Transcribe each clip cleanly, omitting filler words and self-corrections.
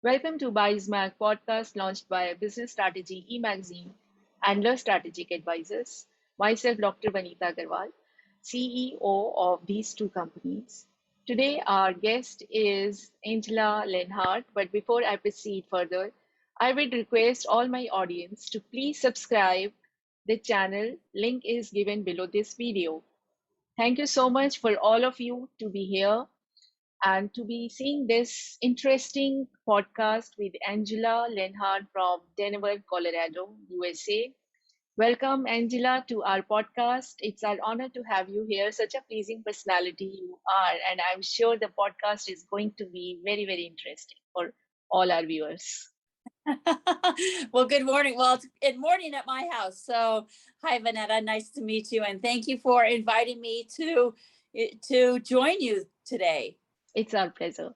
Welcome to Bizemag Podcast launched by Business Strategy e-magazine and L'strategyq Advisors. Myself, Dr. Vaneeta Aggarwal, CEO of these two companies. Today, our guest is Angela Lenhardt. But before I proceed further, I would request all my audience to please subscribe the channel. Link is given below this video. Thank you so much for all of you to be here and to be seeing this interesting podcast with Angela Lenhardt from Denver, Colorado, USA. Welcome, Angela, to our podcast. It's our honor to have you here. Such a pleasing personality you are, and I'm sure the podcast is going to be very, very interesting for all our viewers. Well, good morning. Well, it's good morning at my house. So, hi, Vaneeta. Nice to meet you, and thank you for inviting me to join you today. It's our pleasure.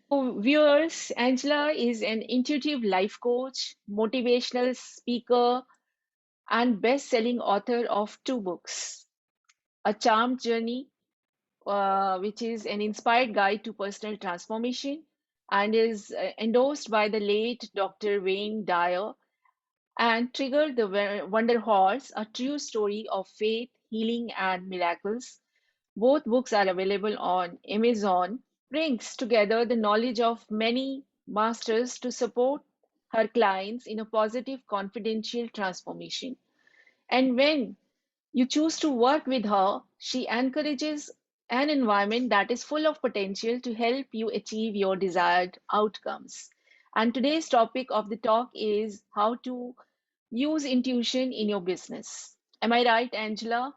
So, viewers, Angela is an intuitive life coach, motivational speaker, and best-selling author of two books, A Charmed Journey, which is an inspired guide to personal transformation, and is endorsed by the late Dr. Wayne Dyer, and Trigger the Wonder Horse, a true story of faith, healing, and miracles. Both books are available on Amazon. Brings together the knowledge of many masters to support her clients in a positive, confidential transformation. And when you choose to work with her, she encourages an environment that is full of potential to help you achieve your desired outcomes. And today's topic of the talk is how to use intuition in your business. Am I right, Angela?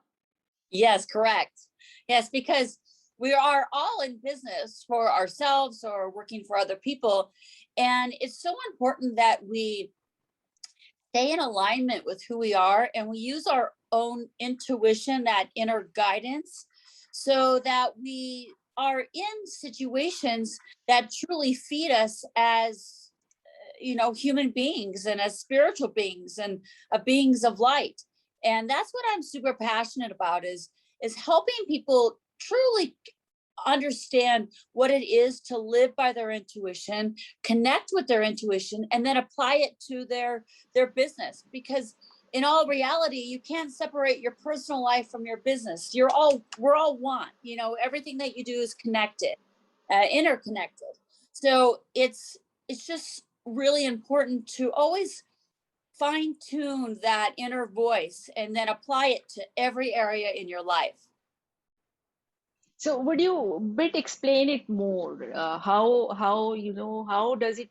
Yes, correct. Yes, because we are all in business for ourselves or working for other people. And it's so important that we stay in alignment with who we are and we use our own intuition, that inner guidance, so that we are in situations that truly feed us as human beings and as spiritual beings and beings of light. And that's what I'm super passionate about is helping people truly understand what it is to live by their intuition, connect with their intuition, and then apply it to their business. Because in all reality, you can't separate your personal life from your business. We're all one. Everything that you do is connected, interconnected. So it's just really important to always fine tune that inner voice and then apply it to every area in your life. So would you bit explain it more? How does it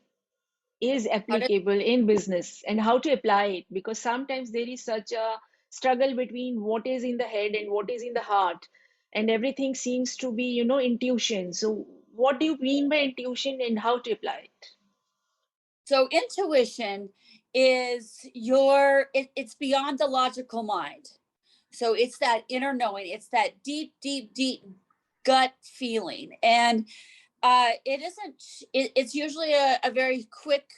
is applicable in business and how to apply it? Because sometimes there is such a struggle between what is in the head and what is in the heart, and everything seems to be, intuition. So what do you mean by intuition and how to apply it? So intuition is it's beyond the logical mind. So it's that inner knowing. It's that deep, deep, deep gut feeling. And it's usually a very quick,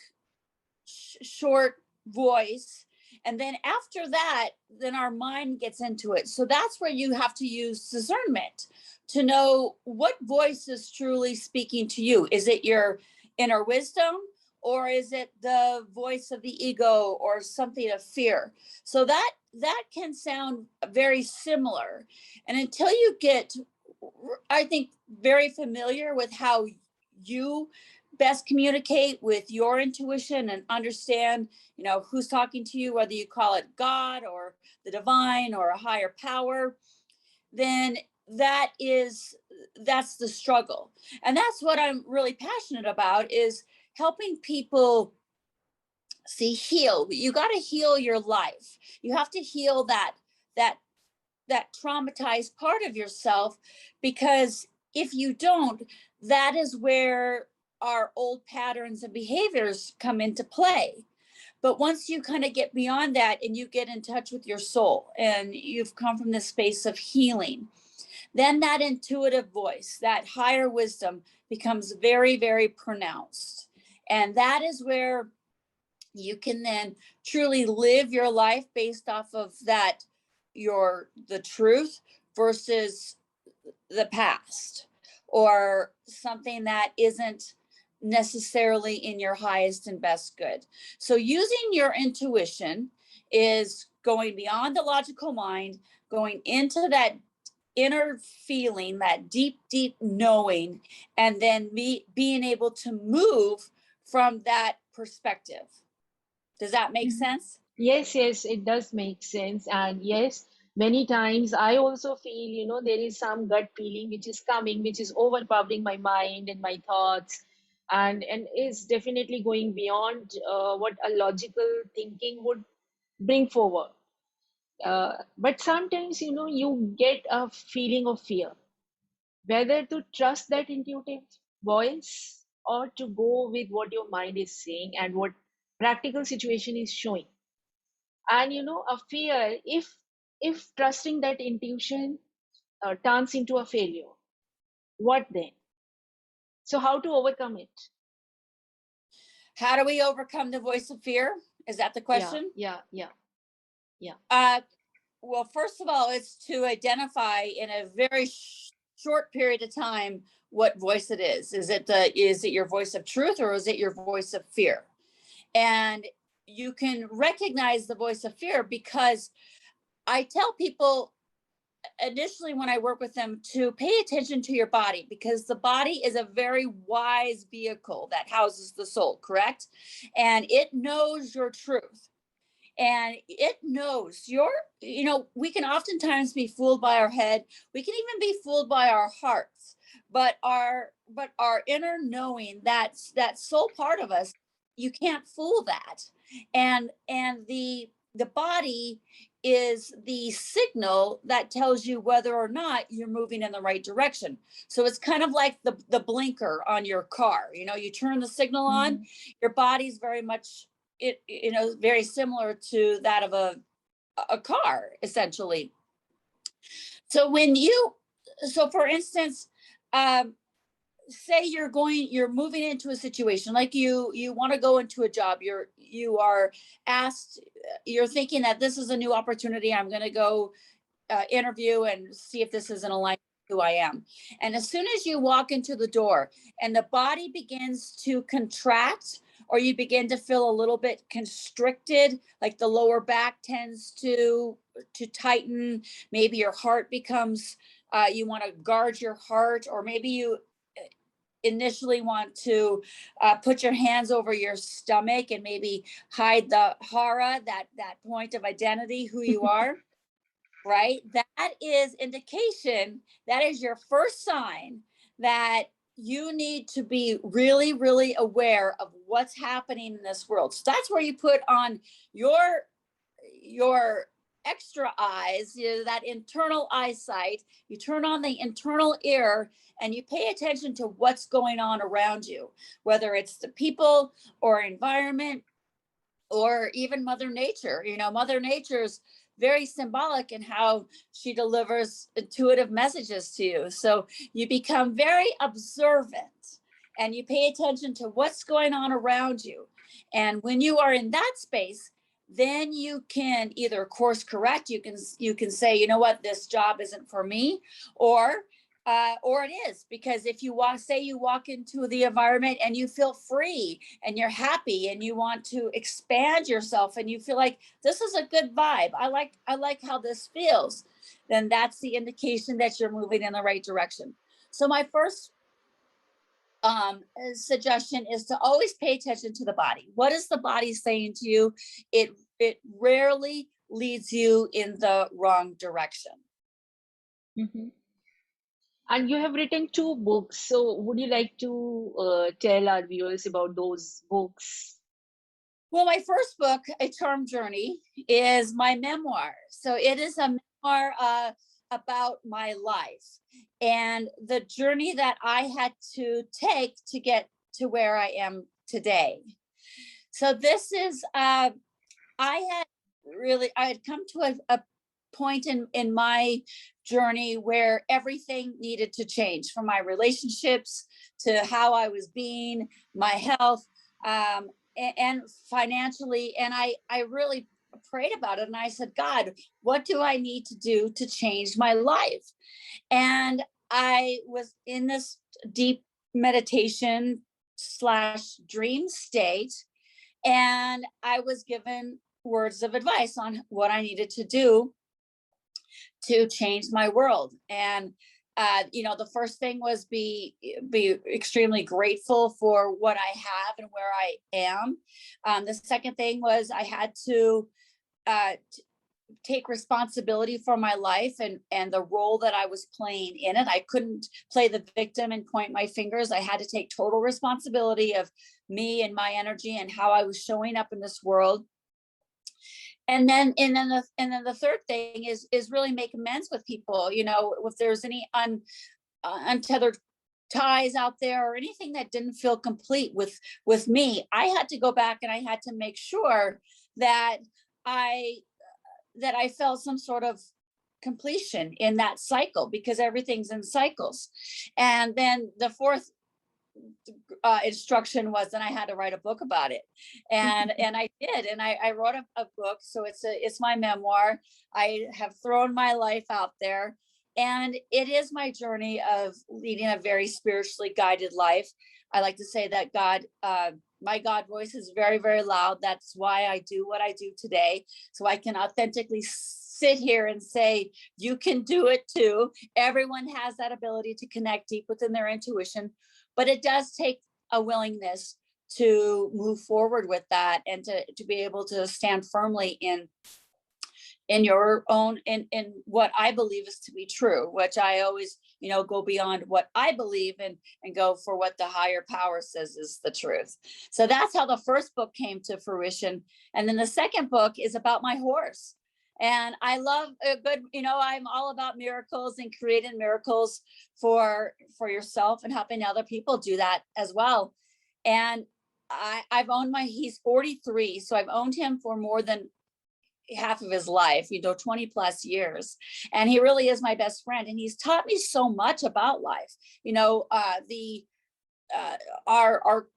short voice. And then after that, then our mind gets into it. So that's where you have to use discernment to know what voice is truly speaking to you. Is it your inner wisdom, or is it the voice of the ego or something of fear? So that can sound very similar. And until you get, I think, very familiar with how you best communicate with your intuition and understand, who's talking to you, whether you call it God or the divine or a higher power, then that's the struggle. And that's what I'm really passionate about, is helping people heal. You got to heal your life. You have to heal that traumatized part of yourself, because if you don't, that is where our old patterns and behaviors come into play. But once you kind of get beyond that and you get in touch with your soul and you've come from this space of healing, then that intuitive voice, that higher wisdom, becomes very, very pronounced. And that is where you can then truly live your life based off of that, the truth versus the past, or something that isn't necessarily in your highest and best good. So using your intuition is going beyond the logical mind, going into that inner feeling, that deep, deep knowing, and then being able to move from that perspective. Does that make sense? Yes, yes, it does make sense. And yes, many times I also feel, there is some gut feeling which is coming, which is overpowering my mind and my thoughts, and is definitely going beyond what a logical thinking would bring forward. But sometimes, you get a feeling of fear, whether to trust that intuitive voice or to go with what your mind is saying and what practical situation is showing. And a fear, if trusting that intuition turns into a failure, what then? So how to overcome it? How do we overcome the voice of fear? Is that the Yeah, question? yeah, yeah, yeah. Well, first of all, it's to identify in a very short period of time what voice it is. Is it your voice of truth, or is it your voice of fear? And you can recognize the voice of fear because I tell people initially when I work with them to pay attention to your body, because the body is a very wise vehicle that houses the soul, correct? And it knows your truth. And it knows we can oftentimes be fooled by our head. We can even be fooled by our hearts. But our inner knowing, that soul part of us, you can't fool that. And the body is the signal that tells you whether or not you're moving in the right direction. So it's kind of like the blinker on your car. You turn the signal on, Mm-hmm. your body's very much very similar to that of a car, essentially. So for instance, um, say you're moving into a situation, like you want to go into a job, you are asked, you're thinking that this is a new opportunity, I'm going to go interview and see if this is in alignment with who I am. And as soon as you walk into the door and the body begins to contract, or you begin to feel a little bit constricted, like the lower back tends to tighten, maybe your heart becomes, you want to guard your heart, or maybe you initially want to put your hands over your stomach and maybe hide the hara, that point of identity, who you are. Right? That is indication. That is your first sign that you need to be really, really aware of what's happening in this world. So that's where you put on your extra eyes, that internal eyesight. You turn on the internal ear and you pay attention to what's going on around you, whether it's the people or environment or even Mother Nature. Mother Nature's very symbolic in how she delivers intuitive messages to you. So you become very observant and you pay attention to what's going on around you. And when you are in that space, then you can either course correct. You can say, you know what, this job isn't for me, or it is. Because if you walk into the environment and you feel free and you're happy and you want to expand yourself and you feel like this is a good vibe, I like how this feels, then that's the indication that you're moving in the right direction. So my first suggestion is to always pay attention to the body. What is the body saying to you? It rarely leads you in the wrong direction. Mm-hmm. And you have written two books. So would you like to tell our viewers about those books? Well, my first book, A Charm Journey, is my memoir. So it is a memoir about my life and the journey that I had to take to get to where I am today. So this is, I had come to a point in my journey where everything needed to change, from my relationships to how I was being, my health, and financially. And I really prayed about it. And I said, God, what do I need to do to change my life? And I was in this deep meditation slash dream state. And I was given words of advice on what I needed to do to change my world. And the first thing was be extremely grateful for what I have and where I am. The second thing was I had to take responsibility for my life and the role that I was playing in it. I couldn't play the victim and point my fingers. I had to take total responsibility of me and my energy and how I was showing up in this world. And then the third thing is really make amends with people. If there's any untethered ties out there or anything that didn't feel complete with me, I had to go back and I had to make sure that I felt some sort of completion in that cycle, because everything's in cycles. And then the fourth instruction was then I had to write a book about it. And I did. And I wrote a book. So it's my memoir. I have thrown my life out there. And it is my journey of leading a very spiritually guided life. I like to say that my God voice is very, very loud. That's why I do what I do today. So I can authentically sit here and say, you can do it too. Everyone has that ability to connect deep within their intuition, but it does take a willingness to move forward with that and to be able to stand firmly in your own, in what I believe is to be true, which I always, go beyond what I believe and go for what the higher power says is the truth. So that's how the first book came to fruition. And then the second book is about my horse. And I love a good, I'm all about miracles and creating miracles for yourself and helping other people do that as well. And I've owned he's 43. So I've owned him for more than half of his life, 20 plus years. And he really is my best friend. And he's taught me so much about life, our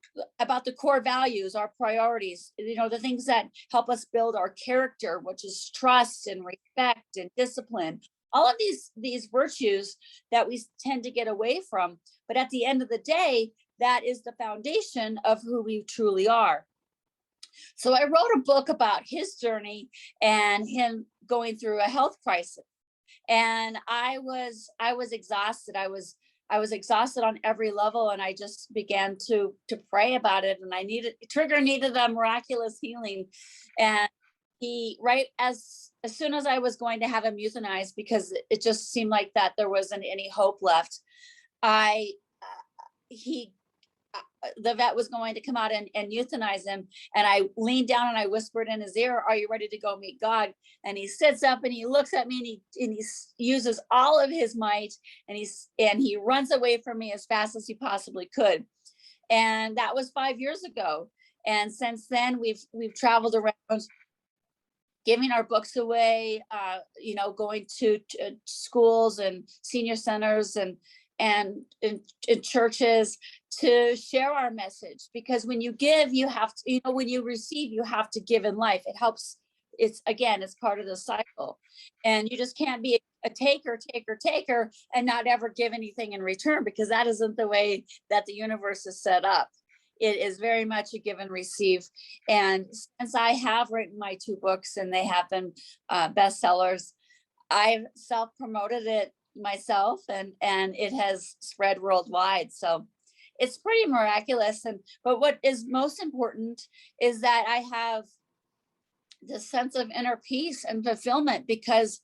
about the core values, our priorities, the things that help us build our character, which is trust and respect and discipline, all of these virtues that we tend to get away from. But at the end of the day, that is the foundation of who we truly are. So I wrote a book about his journey and him going through a health crisis. And I was exhausted. I was exhausted on every level. And I just began to pray about it. And Trigger needed a miraculous healing. And right as soon as I was going to have him euthanized, because it just seemed like that there wasn't any hope left, the vet was going to come out and euthanize him. And I leaned down and I whispered in his ear, "Are you ready to go meet God?" And he sits up and he looks at me and he uses all of his might and he runs away from me as fast as he possibly could. And that was 5 years ago. And since then we've traveled around giving our books away, going to schools and senior centers and in churches to share our message. Because when you give, you have to, when you receive, you have to give in life. It helps. It's part of the cycle. And you just can't be a taker and not ever give anything in return, because that isn't the way that the universe is set up. It is very much a give and receive. And since I have written my 2 books and they have been bestsellers, I've self-promoted it myself and it has spread worldwide. So it's pretty miraculous. But what is most important is that I have this sense of inner peace and fulfillment, because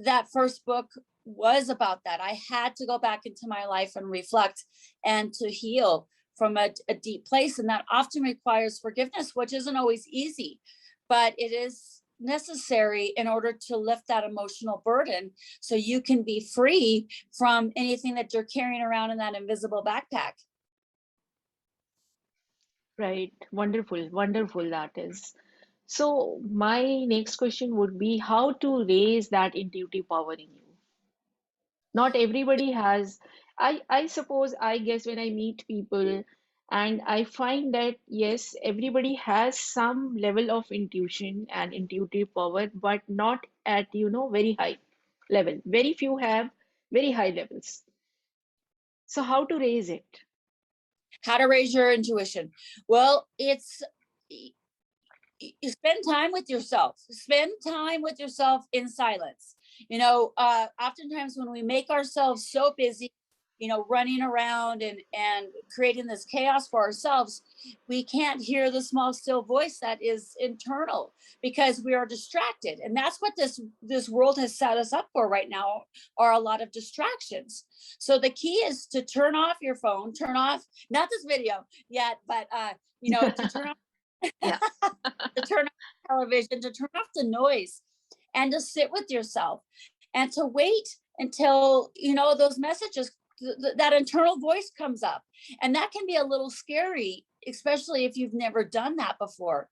that first book was about that. I had to go back into my life and reflect and to heal from a deep place. And that often requires forgiveness, which isn't always easy, but it is necessary in order to lift that emotional burden so you can be free from anything that you're carrying around in that invisible backpack. Right. Wonderful. Wonderful that is. So my next question would be how to raise that intuitive power in you. Not everybody has. I suppose, I guess, when I meet people and I find that yes, everybody has some level of intuition and intuitive power, but not at, very high level. Very few have very high levels. So how to raise it? How to raise your intuition? Well, it's you spend time with yourself. Spend time with yourself in silence. Oftentimes when we make ourselves so busy, running around and creating this chaos for ourselves, we can't hear the small still voice that is internal because we are distracted. And that's what this world has set us up for right now, are a lot of distractions. So the key is to turn off your phone, turn off, not this video yet, but to turn off Yeah. to turn off television, to turn off the noise, and to sit with yourself and to wait until those messages, that internal voice comes up. And that can be a little scary, especially if you've never done that before.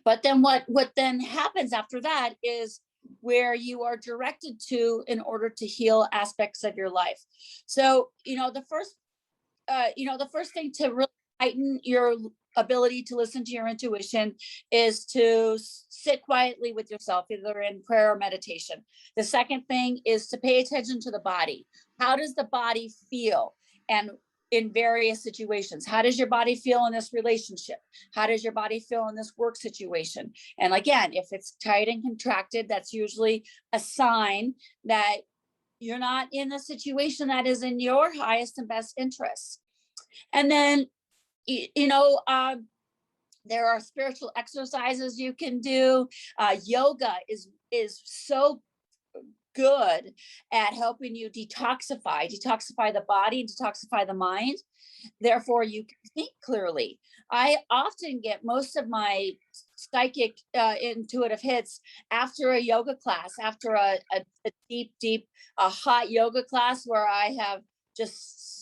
But then what then happens after that is where you are directed to in order to heal aspects of your life. So the first thing to really heighten your ability to listen to your intuition is to sit quietly with yourself, either in prayer or meditation. The second thing is to pay attention to the body. How does the body feel? And in various situations, how does your body feel in this relationship? How does your body feel in this work situation? And again, if it's tight and contracted, that's usually a sign that you're not in a situation that is in your highest and best interests. And then, there are spiritual exercises you can do. Yoga is so good at helping you detoxify the body and detoxify the mind. Therefore, you can think clearly. I often get most of my psychic intuitive hits after a yoga class, after a deep, hot yoga class where I have just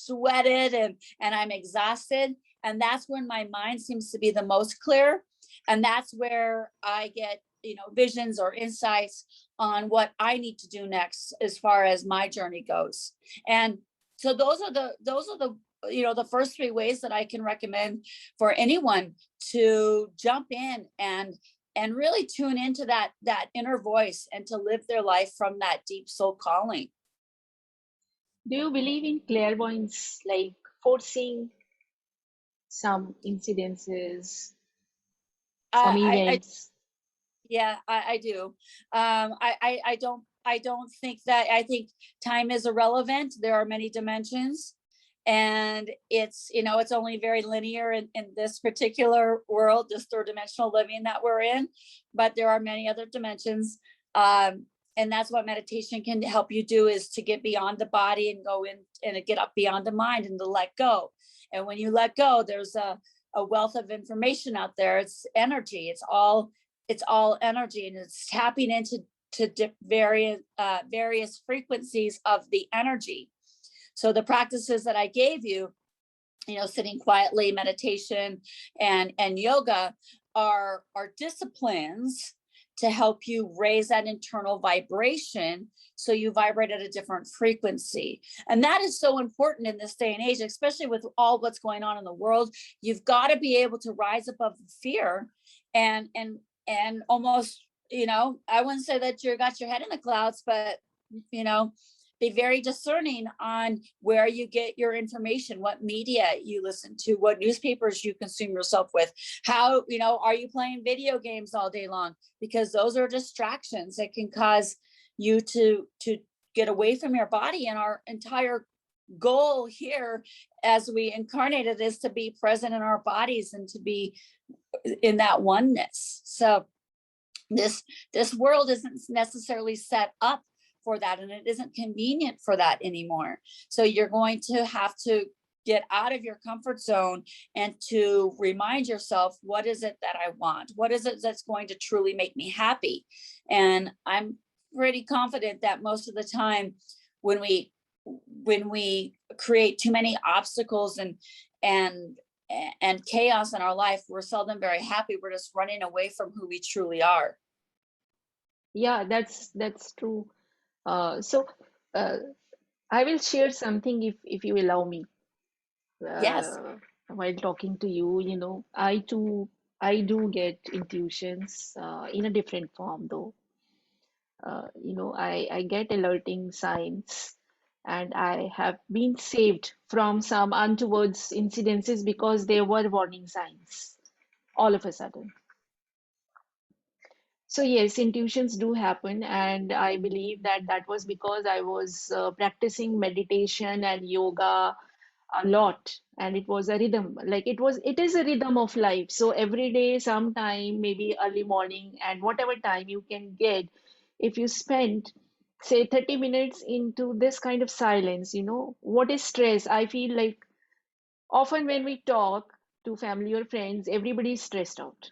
sweated and I'm exhausted. And that's when my mind seems to be the most clear. And that's where I get visions or insights on what I need to do next as far as my journey goes. And so those are the the first three ways that I can recommend for anyone to jump in and really tune into that inner voice and to live their life from that deep soul calling. Do you believe in clairvoyance, like foreseeing some incidences, some I events? Yeah, I do. I don't think that. I think time is irrelevant. There are many dimensions, and it's only very linear in this particular world, this third dimensional living that we're in. But there are many other dimensions, and that's what meditation can help you do, is to get beyond the body and go in and get up beyond the mind and to let go. And when you let go, there's a wealth of information out there. It's energy. It's all energy, and it's tapping into various frequencies of the energy. So the practices that I gave you, sitting quietly, meditation, and yoga are disciplines to help you raise that internal vibration, so you vibrate at a different frequency. And that is so important in this day and age, especially with all what's going on in the world. You've got to be able to rise above the fear and almost, I wouldn't say that you got your head in the clouds, but be very discerning on where you get your information, what media you listen to, what newspapers you consume yourself with. How, are you playing video games all day long? Because those are distractions that can cause you to get away from your body. And our entire goal here as we incarnated is to be present in our bodies and to be in that oneness. So this world isn't necessarily set up for that, and it isn't convenient for that anymore. So you're going to have to get out of your comfort zone and to remind yourself, what is it that I want? What is it that's going to truly make me happy? And I'm pretty confident that most of the time when we create too many obstacles and chaos in our life, we're seldom very happy. We're just running away from who we truly are. Yeah, that's true. So uh, I will share something if you allow me. Yes. While talking to you, I do get intuitions in a different form though. I get alerting signs And I have been saved from some untoward incidences because there were warning signs all of a sudden. So yes, intuitions do happen, and I believe that that was because I was practicing meditation and yoga a lot, and it was a rhythm. Like it is a rhythm of life. So every day, sometime, maybe early morning, and whatever time you can get, if you spend, say, 30 minutes into this kind of silence, what is stress? I feel like often when we talk to family or friends, everybody is stressed out.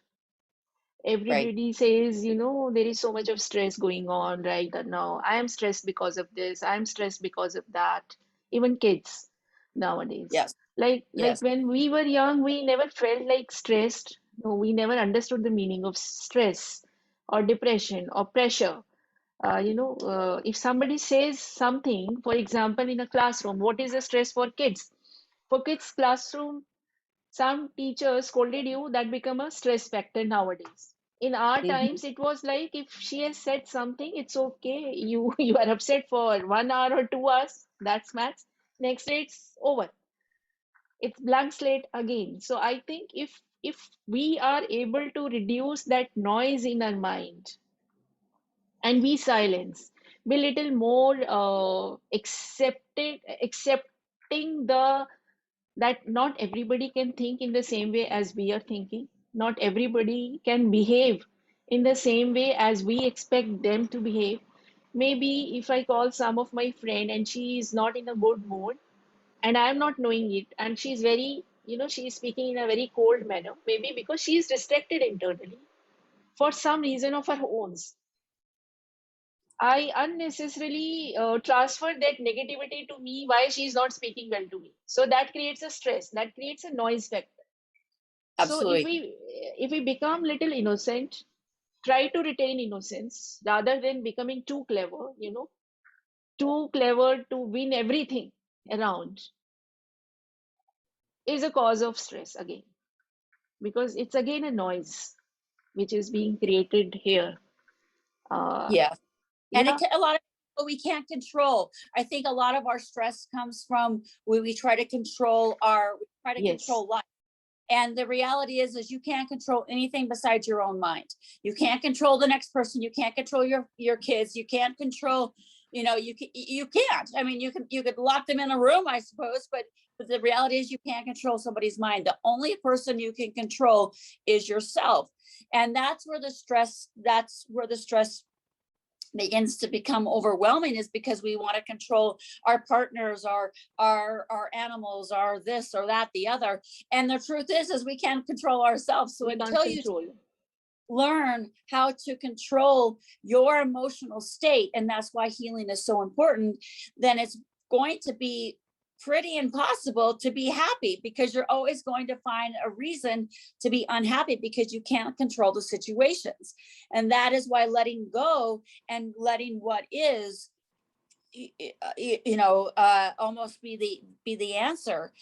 Right. Everybody says, there is so much of stress going on right now. I am stressed because of this. I am stressed because of that. Even kids nowadays. Yes. Like Yes. when we were young, we never felt like stressed. No, we never understood the meaning of stress or depression or pressure. If somebody says something, for example, in a classroom, what is the stress for kids? For kids' classroom, some teachers scolded you, that become a stress factor nowadays. In our Mhm. times, it was like if she has said something, it's okay. You are upset for 1 hour or 2 hours. That's max. Next day, it's over. It's blank slate again. So I think if we are able to reduce that noise in our mind and be silence, be little more accepting the that not everybody can think in the same way as we are thinking. Not everybody can behave in the same way as we expect them to behave. Maybe if I call some of my friend and she is not in a good mood and I am not knowing it, and she's very, she is speaking in a very cold manner, maybe because she is distracted internally for some reason of her own. I unnecessarily transfer that negativity to me why she is not speaking well to me. So that creates a stress, that creates a noise factor. So Absolutely. if we become little innocent, try to retain innocence rather than becoming too clever, too clever to win everything around is a cause of stress again, because it's again a noise which is being created here. Uh, Yeah. And yeah, a lot of people we can't control. I think a lot of our stress comes from when we try to yes, control life. And the reality is you can't control anything besides your own mind. You can't control the next person. You can't control your kids. You can't control, you can't. I mean, you could lock them in a room, I suppose, but the reality is you can't control somebody's mind. The only person you can control is yourself. And that's where the stress begins to become overwhelming, is because we want to control our partners, our animals, our this or that, the other. And the truth is we can't control ourselves. So we can't until you control. learn how to control your emotional state, and that's why healing is so important, then it's going to be pretty impossible to be happy, because you're always going to find a reason to be unhappy because you can't control the situations. And that is why letting go and letting what is, almost be the answer.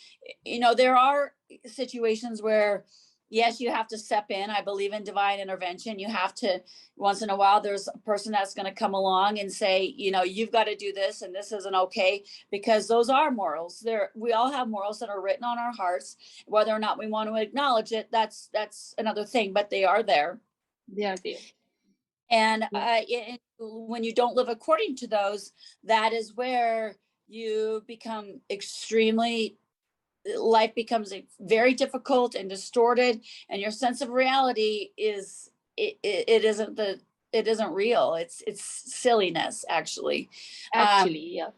There are situations where, yes, you have to step in. I believe in divine intervention. You have to, once in a while, there's a person that's going to come along and say, you've got to do this and this isn't okay, because those are morals. We all have morals that are written on our hearts. Whether or not we want to acknowledge it, that's another thing, but they are there. They are there. And Yeah, when you don't live according to those, that is where you become life becomes very difficult and distorted, and your sense of reality it isn't real. It's silliness, actually. um actually, yeah.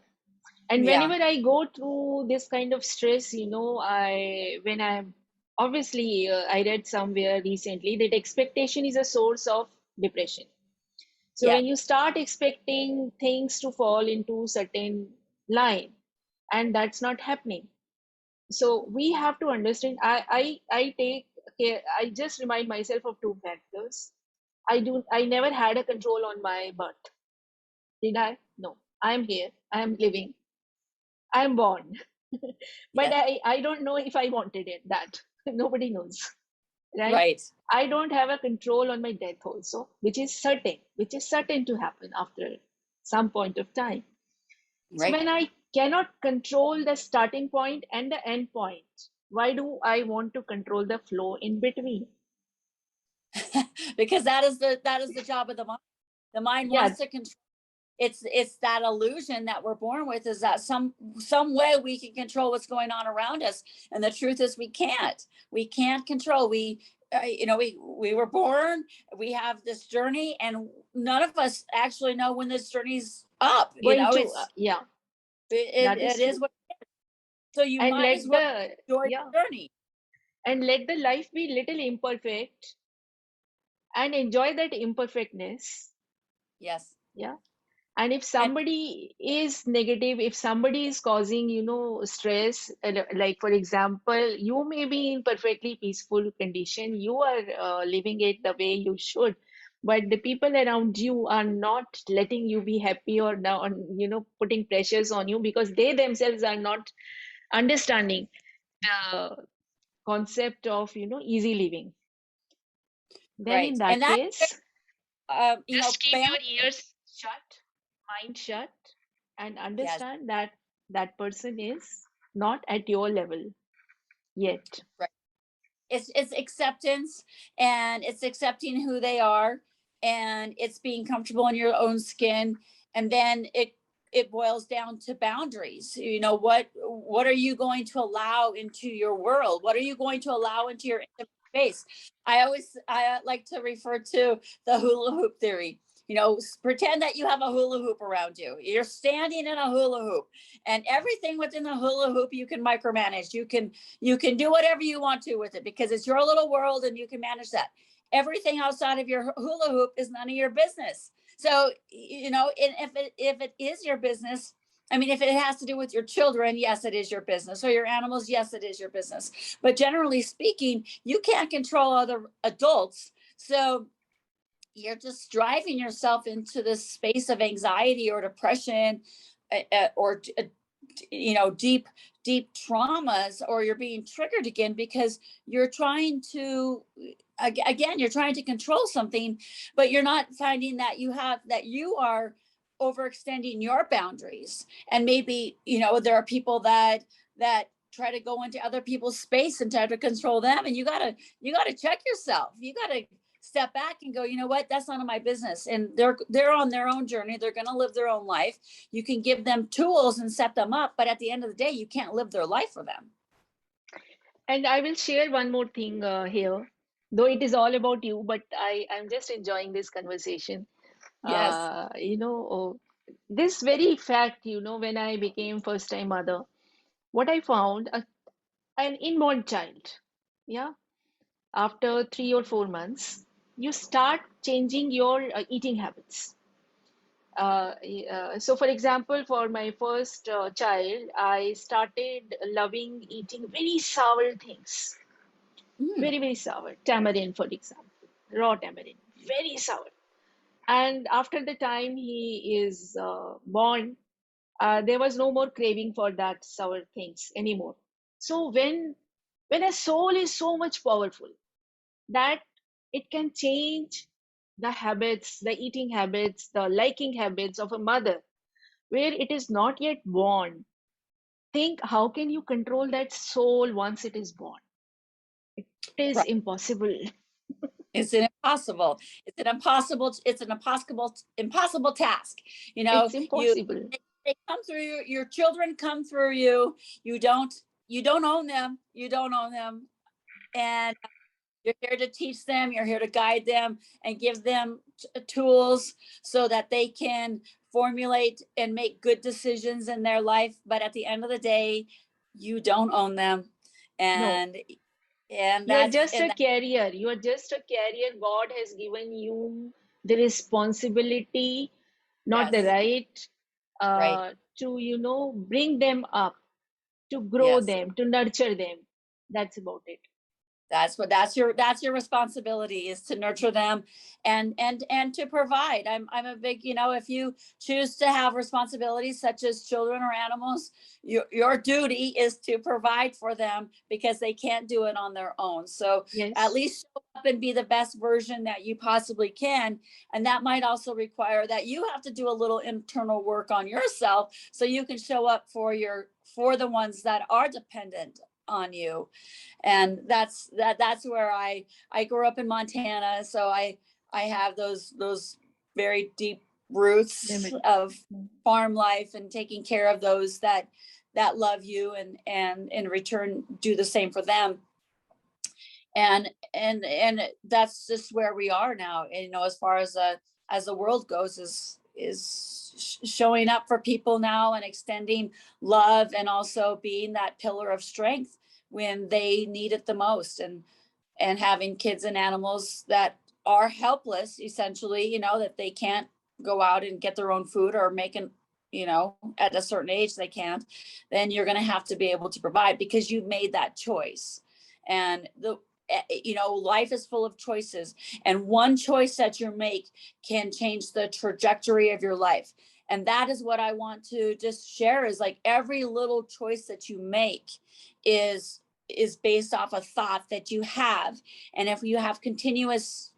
And yeah. whenever I go through this kind of stress, when I'm obviously, I read somewhere recently that expectation is a source of depression. So Yeah. when you start expecting things to fall into certain line, and that's not happening. So we have to understand. I take care. I just remind myself of two factors. I never had a control on my birth. Did I? No. I am here. I am living. I am born. But Yeah. I don't know if I wanted it, that. Nobody knows, right? Right. I don't have a control on my death also, which is certain to happen after some point of time. So Right. cannot control the starting point and the end point, why do I want to control the flow in between? Because that is the job of the mind. The mind Yeah, wants to control. It's that illusion that we're born with, is that some way we can control what's going on around us, and the truth is we can't control. We were born, we have this journey, and none of us actually know when this journey's up. going to, It's yeah, it, that it is is true. what. So you And might let as well the, enjoy yeah, the journey. and let the life be little imperfect and enjoy that imperfectness. Yes. Yeah. And if And somebody is negative, if somebody is causing, stress, like for example, you may be in perfectly peaceful condition, you are living it the way you should, but the people around you are not letting you be happy, or down, putting pressures on you because they themselves are not understanding the concept of, easy living. Then in right. And that that case, just keep bound. your ears shut, mind shut, and Yes. understand that that person is not at your level yet. Right. It's acceptance, and it's accepting who they are, and it's being comfortable in your own skin. And then it boils down to boundaries. What are you going to allow into your world? What are you going to allow into your intimate space? I like to refer to the hula hoop theory. Pretend that you have a hula hoop around you. You're standing in a hula hoop, and everything within the hula hoop you can micromanage. You can do whatever you want to with it, because it's your little world and you can manage that. Everything outside of your hula hoop is none of your business. So, and if it is your business, I mean, if it has to do with your children, yes, it is your business. Or your animals, yes, it is your business. But generally speaking, you can't control other adults. So you're just driving yourself into this space of anxiety or depression, or deep traumas, or you're being triggered again because you're trying to, again, you're trying to control something, but you're not finding that you are overextending your boundaries. And maybe there are people that try to go into other people's space and try to control them, and you got to check yourself. You got to step back and go, you know what, that's none of my business. And they're on their own journey, they're going to live their own life. You can give them tools and set them up, but at the end of the day, you can't live their life for them. And I will share one more thing here, though it is all about you, but I'm just enjoying this conversation. Yes. This very fact, when I became first time mother, what I found, an inborn child, yeah, after 3 or 4 months, you start changing your eating habits. So, for example, for my first child, I started loving eating very sour things, Mm. very, very sour. Tamarind, for example, raw tamarind, very sour. And after the time he is born, there was no more craving for that sour things anymore. So when a soul is so much powerful that it can change the habits, the eating habits, the liking habits of a mother where it is not yet born, think how can you control that soul once it is born? It is Right. impossible. It's an impossible. It's an impossible task. It's You impossible. they come through you. Your children come through you. You don't. You don't own them. You don't own them. And you're here to teach them, you're here to guide them and give them tools so that they can formulate and make good decisions in their life. But at the end of the day, you don't own them. No, And and you are that's just and a that, carrier. You are just a carrier. God has given you the responsibility, not the yes, right, right. to, bring them up, to grow Yes. them, to nurture them. That's about it. That's your responsibility, is to nurture them and to provide. I'm a big, if you choose to have responsibilities such as children or animals, your duty is to provide for them, because they can't do it on their own. So at Yes. least show up and be the best version that you possibly can. And that might also require that you have to do a little internal work on yourself, so you can show up for the ones that are dependent on you. And that's where I grew up in Montana, so I have those very deep roots Memory. of Mm. farm life and taking care of those that love you, and in return do the same for them. And that's just where we are now. And, as far as the world goes, is showing up for people now, and extending love, and also being that pillar of strength when they need it the most. And having kids and animals that are helpless, essentially, that they can't go out and get their own food, or making, at a certain age they can't, then you're going to have to be able to provide, because you've made that choice. And life is full of choices, and one choice that you make can change the trajectory of your life. And that is what I want to just share, is like, every little choice that you make is based off a thought that you have. And if you have continuous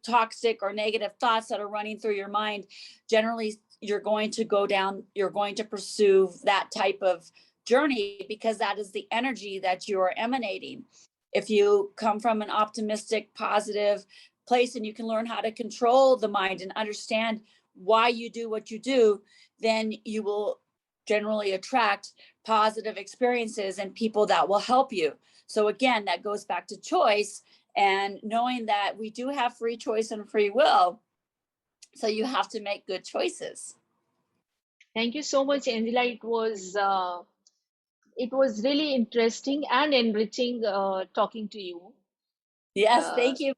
toxic or negative thoughts that are running through your mind, generally you're going to go down, you're going to pursue that type of journey, because that is the energy that you are emanating. If you come from an optimistic, positive place, and you can learn how to control the mind and understand why you do what you do, then you will generally attract positive experiences and people that will help you. So again, that goes back to choice, and knowing that we do have free choice and free will. So you have to make good choices. Thank you so much, Angela. It was really interesting and enriching talking to you. Yes, Uh, thank you